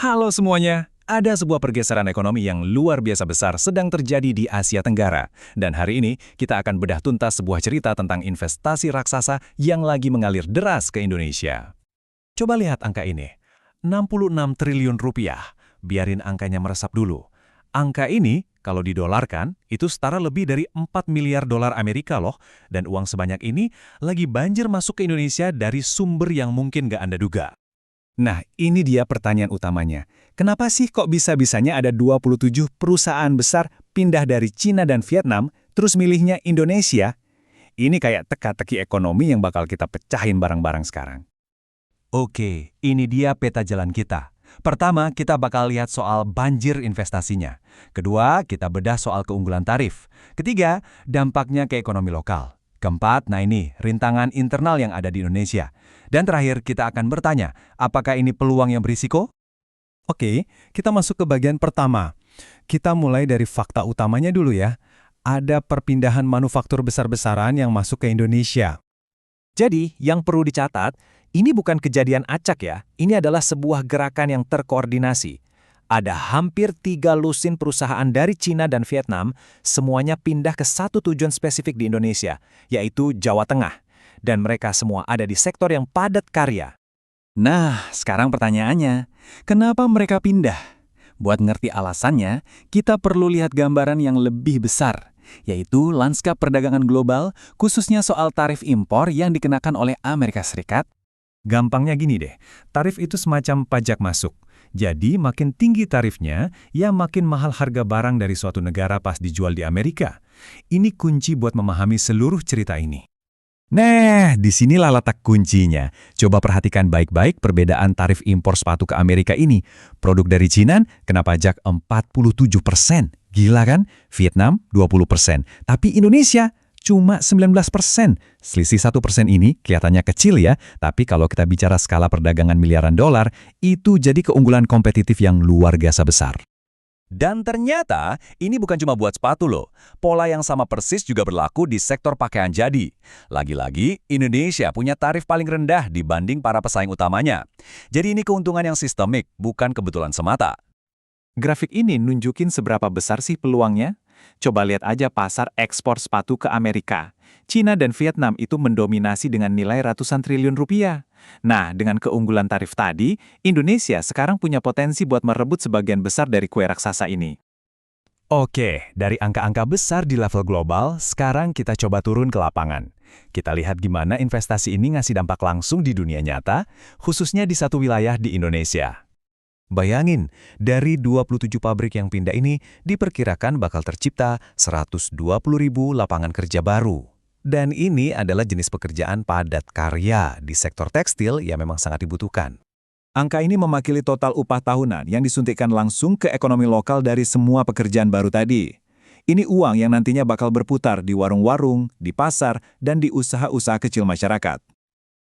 Halo semuanya, ada sebuah pergeseran ekonomi yang luar biasa besar sedang terjadi di Asia Tenggara. Dan hari ini kita akan bedah tuntas sebuah cerita tentang investasi raksasa yang lagi mengalir deras ke Indonesia. Coba lihat angka ini, 66 triliun rupiah. Biarin angkanya meresap dulu. Angka ini, kalau didolarkan, itu setara lebih dari 4 miliar dolar Amerika loh. Dan uang sebanyak ini lagi banjir masuk ke Indonesia dari sumber yang mungkin nggak Anda duga. Nah, ini dia pertanyaan utamanya. Kenapa sih kok bisa-bisanya ada 27 perusahaan besar pindah dari Cina dan Vietnam, terus milihnya Indonesia? Ini kayak teka-teki ekonomi yang bakal kita pecahin bareng-bareng sekarang. Oke, ini dia peta jalan kita. Pertama, kita bakal lihat soal banjir investasinya. Kedua, kita bedah soal keunggulan tarif. Ketiga, dampaknya ke ekonomi lokal. Keempat, nah ini, rintangan internal yang ada di Indonesia. Dan terakhir, kita akan bertanya, apakah ini peluang yang berisiko? Oke, kita masuk ke bagian pertama. Kita mulai dari fakta utamanya dulu ya. Ada perpindahan manufaktur besar-besaran yang masuk ke Indonesia. Jadi, yang perlu dicatat, ini bukan kejadian acak ya. Ini adalah sebuah gerakan yang terkoordinasi. Ada hampir 3 lusin perusahaan dari Cina dan Vietnam, semuanya pindah ke satu tujuan spesifik di Indonesia, yaitu Jawa Tengah. Dan mereka semua ada di sektor yang padat karya. Nah, sekarang pertanyaannya, kenapa mereka pindah? Buat ngerti alasannya, kita perlu lihat gambaran yang lebih besar, yaitu lanskap perdagangan global, khususnya soal tarif impor yang dikenakan oleh Amerika Serikat. Gampangnya gini deh, tarif itu semacam pajak masuk. Jadi makin tinggi tarifnya, ya makin mahal harga barang dari suatu negara pas dijual di Amerika. Ini kunci buat memahami seluruh cerita ini. Nah, disinilah letak kuncinya. Coba perhatikan baik-baik perbedaan tarif impor sepatu ke Amerika ini. Produk dari Cina kena pajak 47%. Gila kan? Vietnam 20%. Tapi Indonesia cuma 19%. Selisih 1% ini kelihatannya kecil ya, tapi kalau kita bicara skala perdagangan miliaran dolar, itu jadi keunggulan kompetitif yang luar biasa besar. Dan ternyata, ini bukan cuma buat sepatu loh. Pola yang sama persis juga berlaku di sektor pakaian jadi. Lagi-lagi, Indonesia punya tarif paling rendah dibanding para pesaing utamanya. Jadi ini keuntungan yang sistemik, bukan kebetulan semata. Grafik ini nunjukin seberapa besar sih peluangnya? Coba lihat aja pasar ekspor sepatu ke Amerika. Cina dan Vietnam itu mendominasi dengan nilai ratusan triliun rupiah. Nah, dengan keunggulan tarif tadi, Indonesia sekarang punya potensi buat merebut sebagian besar dari kue raksasa ini. Oke, dari angka-angka besar di level global, sekarang kita coba turun ke lapangan. Kita lihat gimana investasi ini ngasih dampak langsung di dunia nyata, khususnya di satu wilayah di Indonesia. Bayangin, dari 27 pabrik yang pindah ini diperkirakan bakal tercipta 120.000 lapangan kerja baru. Dan ini adalah jenis pekerjaan padat karya di sektor tekstil yang memang sangat dibutuhkan. Angka ini mewakili total upah tahunan yang disuntikkan langsung ke ekonomi lokal dari semua pekerjaan baru tadi. Ini uang yang nantinya bakal berputar di warung-warung, di pasar, dan di usaha-usaha kecil masyarakat.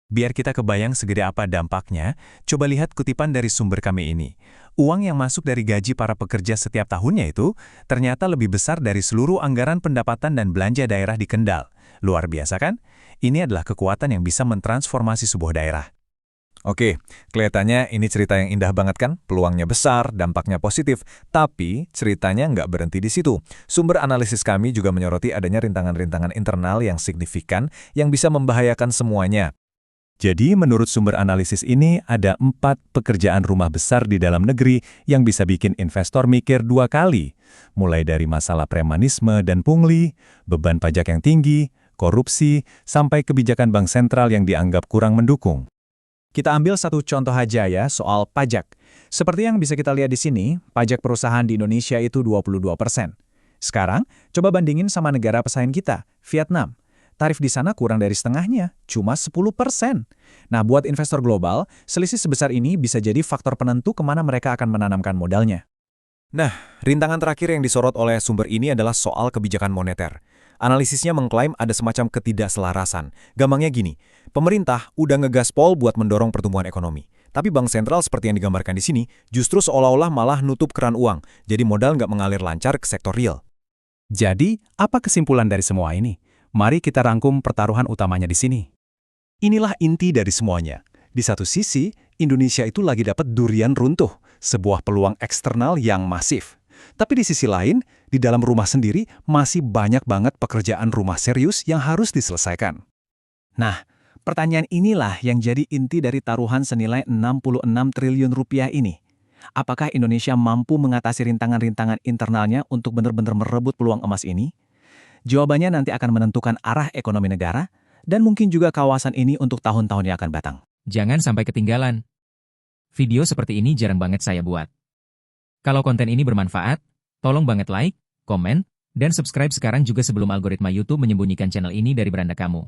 Biar kita kebayang segede apa dampaknya, coba lihat kutipan dari sumber kami ini. Uang yang masuk dari gaji para pekerja setiap tahunnya itu ternyata lebih besar dari seluruh anggaran pendapatan dan belanja daerah di Kendal. Luar biasa kan? Ini adalah kekuatan yang bisa mentransformasi sebuah daerah. Oke, kelihatannya ini cerita yang indah banget kan? Peluangnya besar, dampaknya positif, tapi ceritanya nggak berhenti di situ. Sumber analisis kami juga menyoroti adanya rintangan-rintangan internal yang signifikan yang bisa membahayakan semuanya. Jadi, menurut sumber analisis ini, ada 4 pekerjaan rumah besar di dalam negeri yang bisa bikin investor mikir 2 kali. Mulai dari masalah premanisme dan pungli, beban pajak yang tinggi, korupsi, sampai kebijakan bank sentral yang dianggap kurang mendukung. Kita ambil satu contoh aja ya soal pajak. Seperti yang bisa kita lihat di sini, pajak perusahaan di Indonesia itu 22%. Sekarang, coba bandingin sama negara pesaing kita, Vietnam. Tarif di sana kurang dari setengahnya, cuma 10%. Nah, buat investor global, selisih sebesar ini bisa jadi faktor penentu kemana mereka akan menanamkan modalnya. Nah, rintangan terakhir yang disorot oleh sumber ini adalah soal kebijakan moneter. Analisisnya mengklaim ada semacam ketidakselarasan. Gampangnya gini, pemerintah udah ngegaspol buat mendorong pertumbuhan ekonomi. Tapi bank sentral seperti yang digambarkan di sini, justru seolah-olah malah nutup keran uang, jadi modal nggak mengalir lancar ke sektor real. Jadi, apa kesimpulan dari semua ini? Mari kita rangkum pertaruhan utamanya di sini. Inilah inti dari semuanya. Di satu sisi, Indonesia itu lagi dapat durian runtuh. sebuah peluang eksternal yang masif. Tapi di sisi lain, di dalam rumah sendiri masih banyak banget pekerjaan rumah serius yang harus diselesaikan. Nah, pertanyaan inilah yang jadi inti dari taruhan senilai 66 triliun rupiah ini. Apakah Indonesia mampu mengatasi rintangan-rintangan internalnya untuk benar-benar merebut peluang emas ini? Jawabannya nanti akan menentukan arah ekonomi negara dan mungkin juga kawasan ini untuk tahun-tahun yang akan datang. Jangan sampai ketinggalan. Video seperti ini jarang banget saya buat. Kalau konten ini bermanfaat, tolong banget like, komen, dan subscribe sekarang juga sebelum algoritma YouTube menyembunyikan channel ini dari beranda kamu.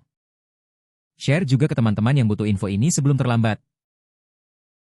Share juga ke teman-teman yang butuh info ini sebelum terlambat.